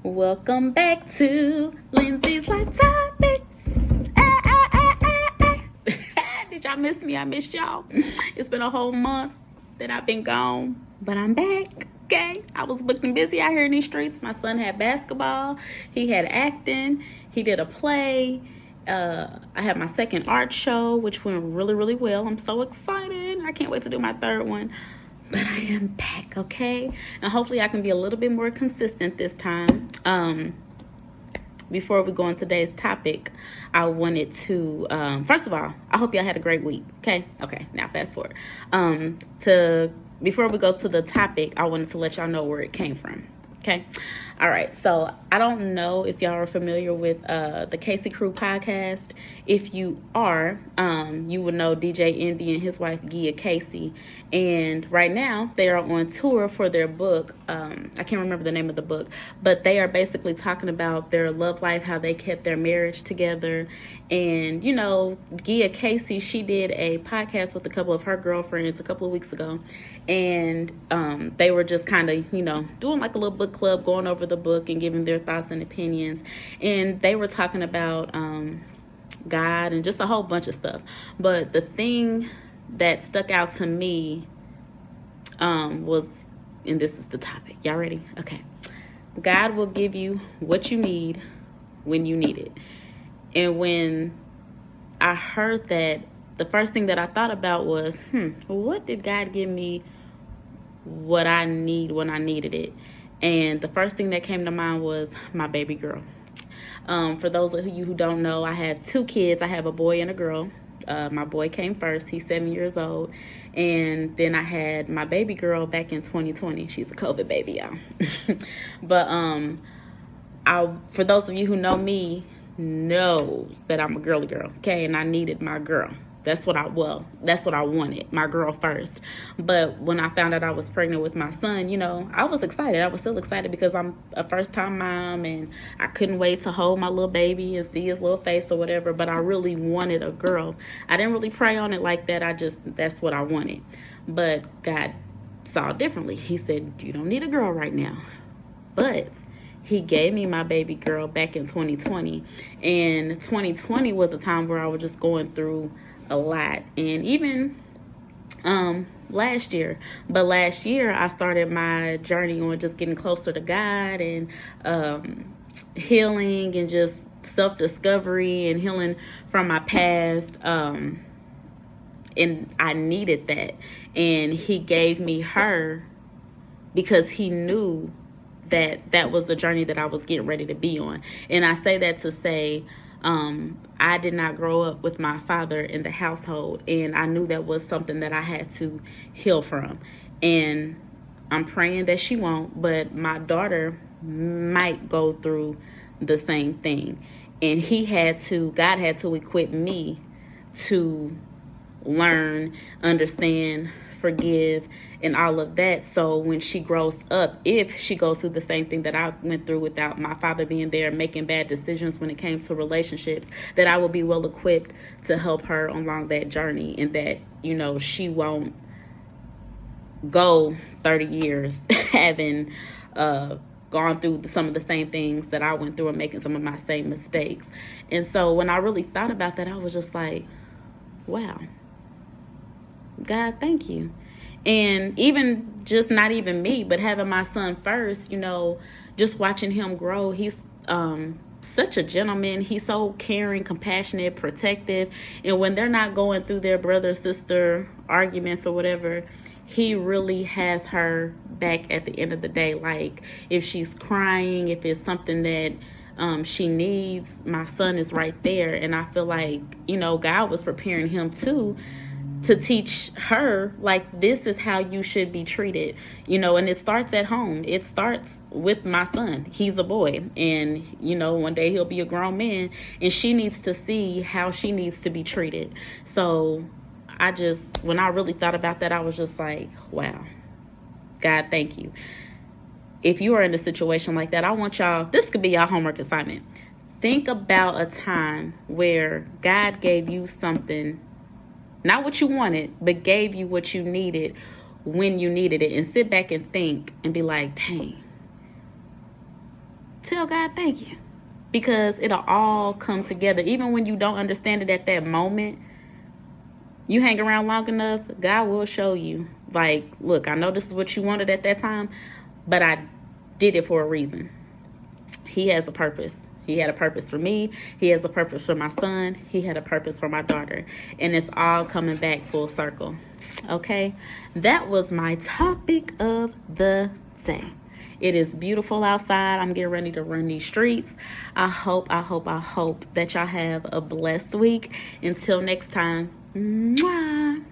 Welcome back to Lindsay's Life Topics. Did y'all miss me? I missed y'all. It's been a whole month that I've been gone, but I'm back. Okay, I was booked and busy out here in these streets. My son had basketball, he had acting, he did a play. I had my second art show, which went really, really well. I'm so excited. I can't wait to do my third one. But I am back, okay? And hopefully I can be a little bit more consistent this time. Before we go on today's topic, I wanted to, first of all, I hope y'all had a great week, okay? Okay, now fast forward. Before we go to the topic, I wanted to let y'all know where it came from, okay? All right, so I don't know if y'all are familiar with the Casey Crew podcast. If you are, you would know DJ Envy and his wife, Gia Casey. And right now, they are on tour for their book. I can't remember the name of the book, but they are basically talking about their love life, how they kept their marriage together. And, you know, Gia Casey, she did a podcast with a couple of her girlfriends a couple of weeks ago. And they were just kind of, you know, doing like a little book club, going over the book and giving their thoughts and opinions. And they were talking about God and just a whole bunch of stuff. But the thing that stuck out to me was, and this is the topic. Y'all ready? Okay. God will give you what you need when you need it. And when I heard that, the first thing that I thought about was, what did God give me what I need when I needed it? And the first thing that came to mind was my baby girl. For those of you who don't know, I have two kids. I have a boy and a girl. My boy came first. He's 7 years old. And then I had my baby girl back in 2020. She's a COVID baby, y'all. But for those of you who know me, knows that I'm a girly girl, okay? And I needed my girl. That's what I wanted, my girl first. But when I found out I was pregnant with my son, you know, I was excited. I was still excited because I'm a first-time mom, and I couldn't wait to hold my little baby and see his little face or whatever. But I really wanted a girl. I didn't really pray on it like that. That's what I wanted. But God saw differently. He said, you don't need a girl right now. But He gave me my baby girl back in 2020. And 2020 was a time where I was just going through a lot. And even last year. But last year, I started my journey on just getting closer to God and healing and just self-discovery and healing from my past. And I needed that. And He gave me her because He knew that was the journey that I was getting ready to be on. And I say that to say, I did not grow up with my father in the household, and I knew that was something that I had to heal from. And I'm praying that she won't, but my daughter might go through the same thing. And God had to equip me to learn, understand, forgive, and all of that. So when she grows up, if she goes through the same thing that I went through without my father being there, making bad decisions when it came to relationships, that I will be well equipped to help her along that journey, and that, you know, she won't go 30 years having gone through some of the same things that I went through and making some of my same mistakes. And so when I really thought about that, I was just like, wow, God, thank you. And even just not even me, but having my son first, you know, just watching him grow, he's such a gentleman. He's so caring, compassionate, protective. And when they're not going through their brother-sister arguments or whatever, he really has her back at the end of the day. Like if she's crying, if it's something that she needs, my son is right there. And I feel like, you know, God was preparing him too, to teach her, like, this is how you should be treated, you know. And it starts at home. It starts with my son. He's a boy, and, you know, one day he'll be a grown man, and she needs to see how she needs to be treated. So when I really thought about that, I was just like, wow, God, thank you. If you are in a situation like that, I want y'all, this could be y'all homework assignment. Think about a time where God gave you something, not what you wanted, but gave you what you needed when you needed it. And sit back and think and be like, dang, tell God thank you, because it'll all come together. Even when you don't understand it at that moment, you hang around long enough, God will show you, like, look, I know this is what you wanted at that time, but I did it for a reason. He has a purpose. He had a purpose for me. He has a purpose for my son. He had a purpose for my daughter. And it's all coming back full circle. Okay? That was my topic of the day. It is beautiful outside. I'm getting ready to run these streets. I hope that y'all have a blessed week. Until next time. Mwah.